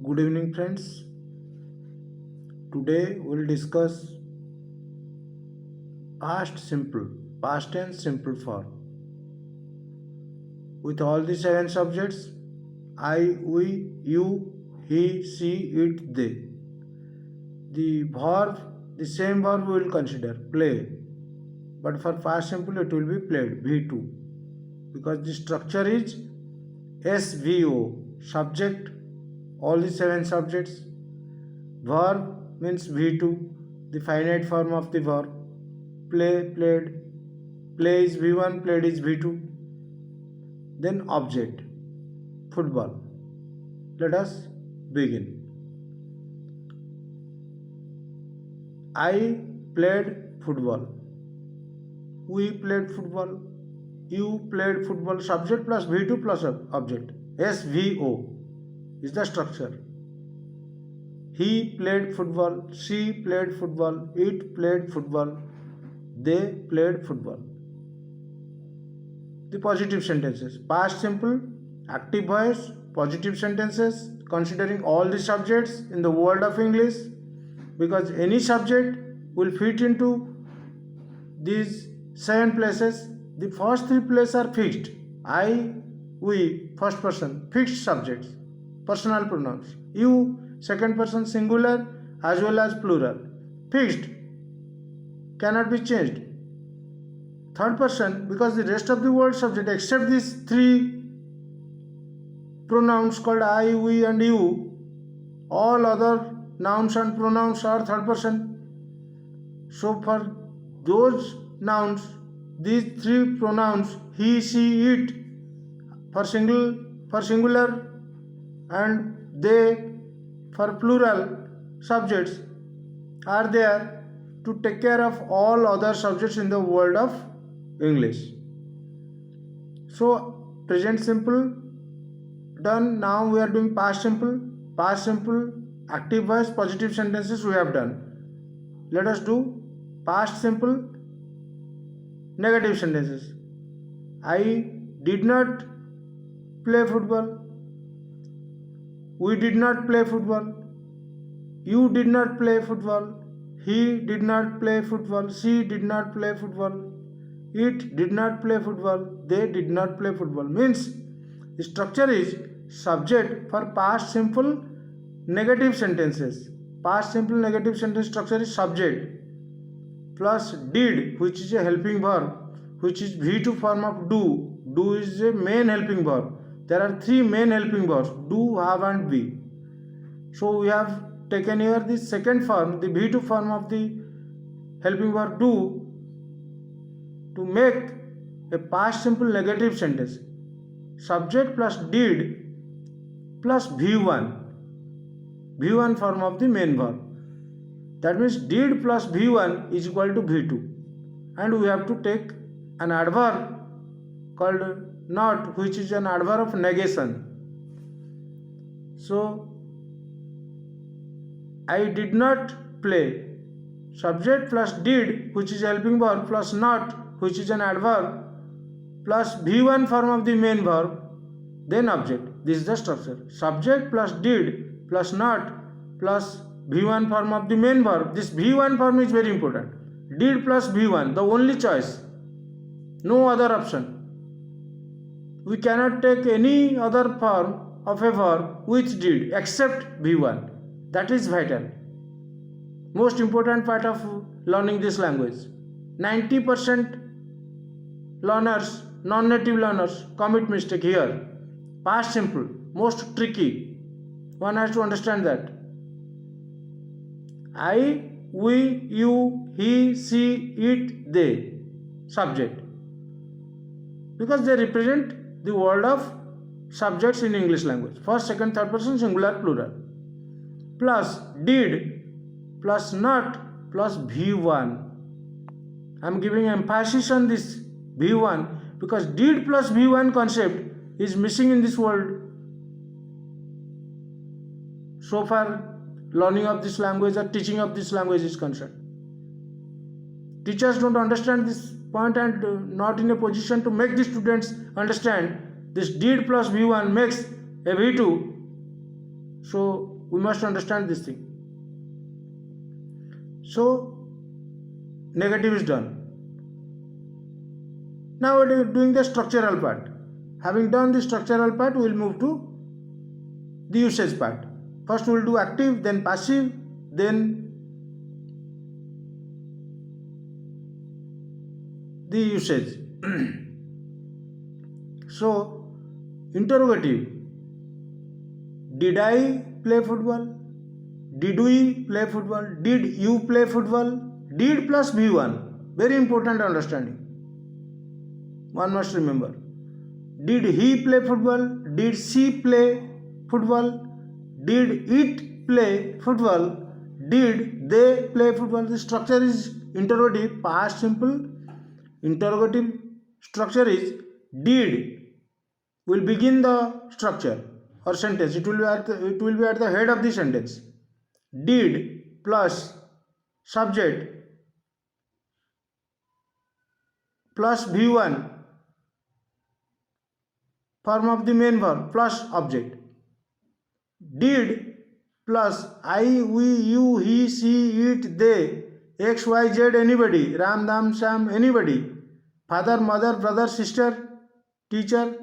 Good evening, friends. Today we'll discuss past tense simple form. With all the seven subjects I, we, you, he, she, it, they. The same verb we will consider play, but for past simple it will be played V2 because the structure is SVO subject, all the seven subjects. Verb means V2, the finite form of the verb. Play, played. Play is V1, played is V2. Then object, football. Let us begin. I played football. We played football. You played football. Subject plus V2 plus object. SVO is the structure. He played football. She played football. It played football. They played football. The positive sentences. Past simple, active voice, positive sentences, considering all the subjects in the world of English, because any subject will fit into these seven places. The first three places are fixed. I, we, first person, fixed subjects, personal pronouns. You, second person singular as well as plural, fixed, cannot be changed. Third person, because the rest of the word subject except these three pronouns called I, we and you, all other nouns and pronouns are third person. So for those nouns, these three pronouns he, she, it for singular and they for plural subjects are there to take care of all other subjects in the world of English. So present simple done. Now we are doing past simple. Past simple, active voice, positive sentences we have done. Let us do past simple, negative sentences. I did not play football. We did not play football. You did not play football. He did not play football. She did not play football. It did not play football. They did not play football. Means the structure is subject for past simple negative sentences. Past simple negative sentence structure is subject plus did, which is a helping verb, which is V2 form of do. Do is a main helping verb. There are three main helping verbs: do, have and be. So we have taken here the second form, the V2 form of the helping verb do, to make a past simple negative sentence. Subject plus did plus V1 form of the main verb. That means did plus V1 is equal to V2, and we have to take an adverb called not, which is an adverb of negation. So I did not play. Subject plus did, which is helping verb, plus not, which is an adverb, plus V1 form of the main verb, then object. This is the structure. Subject plus did plus not plus V1 form of the main verb. This V1 form is very important. Did plus V1, the only choice. No other option. We cannot take any other form of a verb which did except V1. That is vital. Most important part of learning this language. 90% learners, non-native learners commit mistake here. Past simple, most tricky. One has to understand that. I, we, you, he, she, it, they. Subject. Because they represent the world of subjects in English language. First, second, third person, singular, plural. Plus did plus not plus V1. I am giving emphasis on this V1 because did plus V1 concept is missing in this world. So far, learning of this language or teaching of this language is concerned. Teachers don't understand this point and not in a position to make the students understand this did plus V1 makes a V2. So We must understand this thing. So negative is done. Now we are doing the structural part. Having done the structural part, we will move to the usage part. First we will do active, then passive, then the usage. So interrogative. Did I play football? Did we play football? Did you play football? Did plus V1. Very important understanding. One must remember. Did he play football? Did she play football? Did it play football? Did they play football? The structure is interrogative, past simple. Interrogative structure is did. Will begin the structure or sentence. It will be at the head of the sentence. Did plus subject plus V1 form of the main verb plus object. Did plus I, we, you, he, she, it, they, X, Y, Z, anybody, Ram, Dam, Sam, anybody, father, mother, brother, sister, teacher.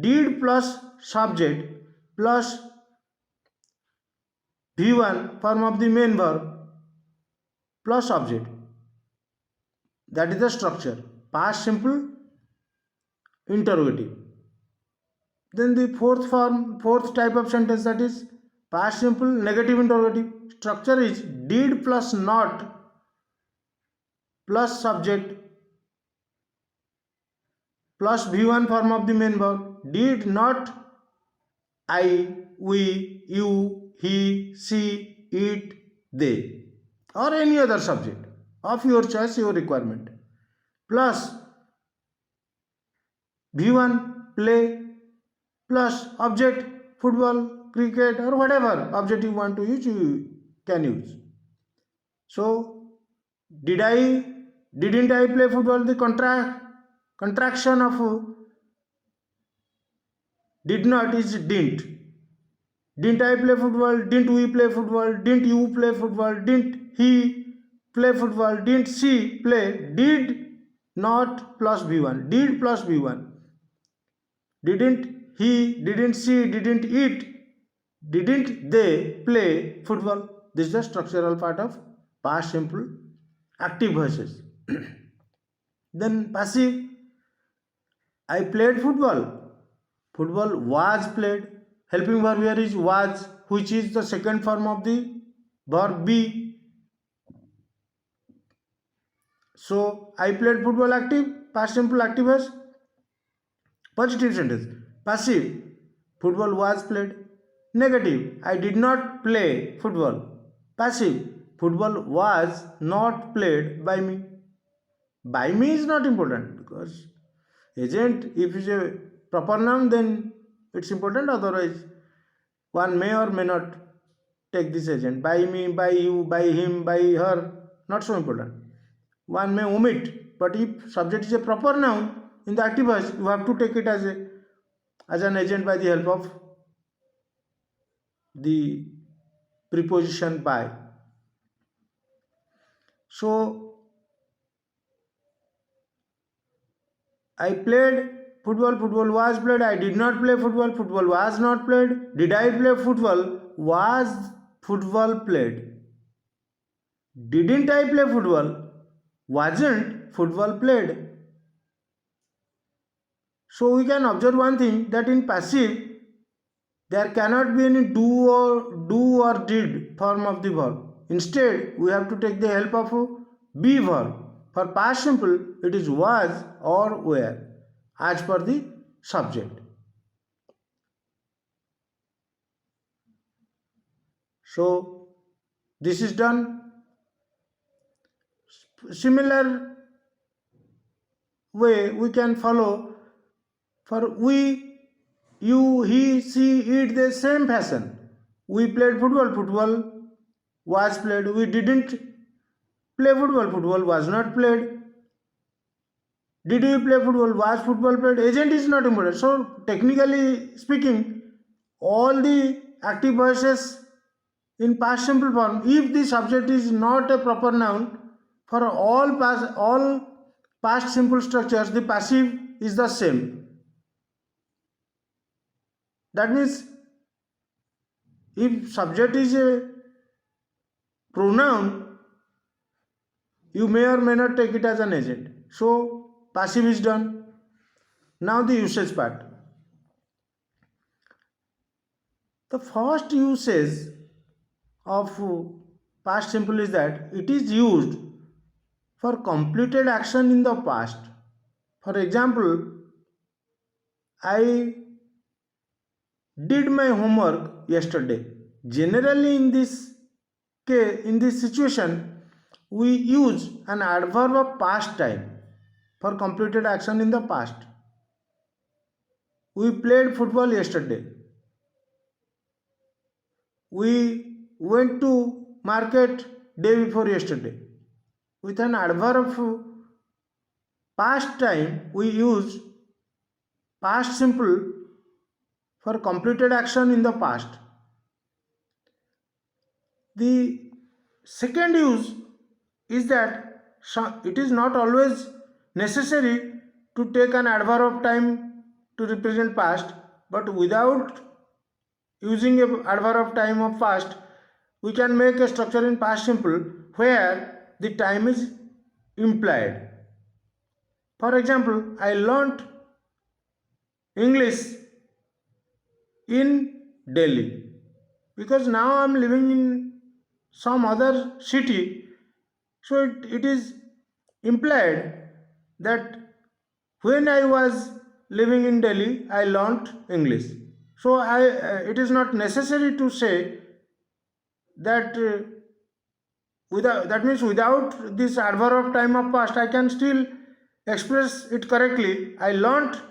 Did plus subject plus V1 form of the main verb plus object. That is the structure. Past simple, interrogative. Then the fourth type of sentence, that is past simple negative interrogative. Structure is did plus not plus subject plus V1 form of the main verb. Did not I, we, you, he, she, it, they, or any other subject of your choice, your requirement, plus V1 play plus object football, cricket, or whatever object you want to use, you can use. So didn't I play football? The contraction of did not is didn't. Didn't I play football? Didn't we play football? Didn't you play football? Didn't he play football? Didn't she play? Did not plus V1. Did plus V1. Didn't he, didn't she, didn't it, didn't they play football? This is the structural part of past simple active voices. Then passive. I played football. Football was played. Helping verb here is was, which is the second form of the verb be. So I played football active, past simple active voice. Positive sentence. Passive. Football was played. Negative. I did not play football. Passive. Football was not played by me. By me is not important because agent, if is a proper noun, then it's important. Otherwise, one may or may not take this agent. By me, by you, by him, by her, not so important. One may omit, but if subject is a proper noun in the active voice, you have to take it as an agent by the help of the preposition by. So I played football, football was played. I did not play football, football was not played. Did I play football? Was football played? Didn't I play football? Wasn't football played? So we can observe one thing, that in passive there cannot be any do or did form of the verb. Instead, we have to take the help of a be verb. For past simple, it is was or were as per the subject. So this is done. Similar way we can follow for we, you, he, she, it, the same fashion. We played football, football was played. We didn't play football, football was not played. Did we play football? Was football played? Agent is not important. So technically speaking, all the active voices in past simple form, if the subject is not a proper noun, for all past simple structures, the passive is the same. That means if subject is a pronoun, you may or may not take it as an agent. So passive is done. Now the usage part. The first usage of past simple is that it is used for completed action in the past. For example, I did my homework yesterday. Generally in this case, in this situation, we use an adverb of past time for completed action in the past. We played football yesterday. We went to market day before yesterday. With an adverb of past time, we use past simple for completed action in the past. The second use is that it is not always necessary to take an adverb of time to represent past, but without using a adverb of time of past, we can make a structure in past simple where the time is implied. For example, I learnt English in Delhi because now I am living in some other city, so it is implied that when I was living in Delhi, I learnt English. So it is not necessary to say that that means without this adverb of time of past, I can still express it correctly. I learnt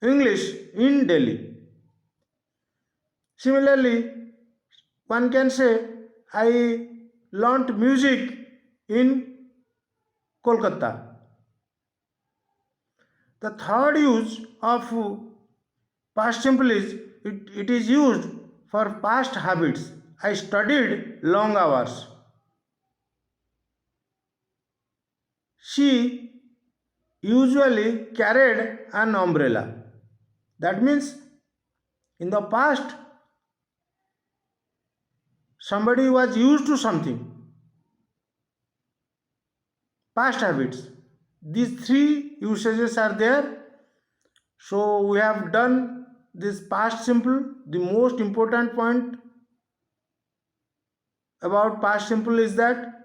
English in Delhi. Similarly, one can say I learnt music in Kolkata. The third use of past simple is it is used for past habits. I studied long hours. She usually carried an umbrella. That means in the past somebody was used to something. Past habits. These three usages are there. So we have done this past simple. The most important point about past simple is that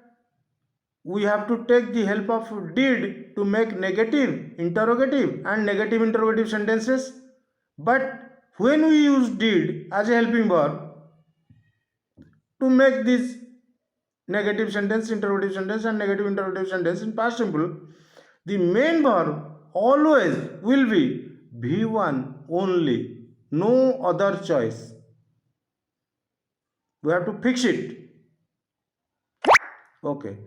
we have to take the help of did to make negative, interrogative and negative interrogative sentences. But when we use did as a helping verb to make this negative sentence, interrogative sentence and negative interrogative sentence in past simple, the main verb always will be V1 only, no other choice. We have to fix it. Okay.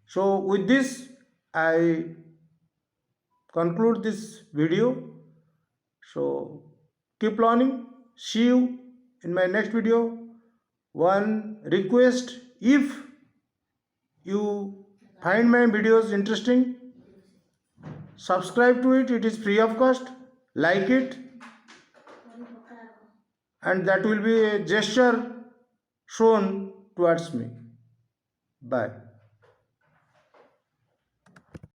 So with this I conclude this video. So keep learning. See you in my next video. One request, if you find my videos interesting, subscribe to it. It is free of cost. Like it, and that will be a gesture shown towards me. Bye.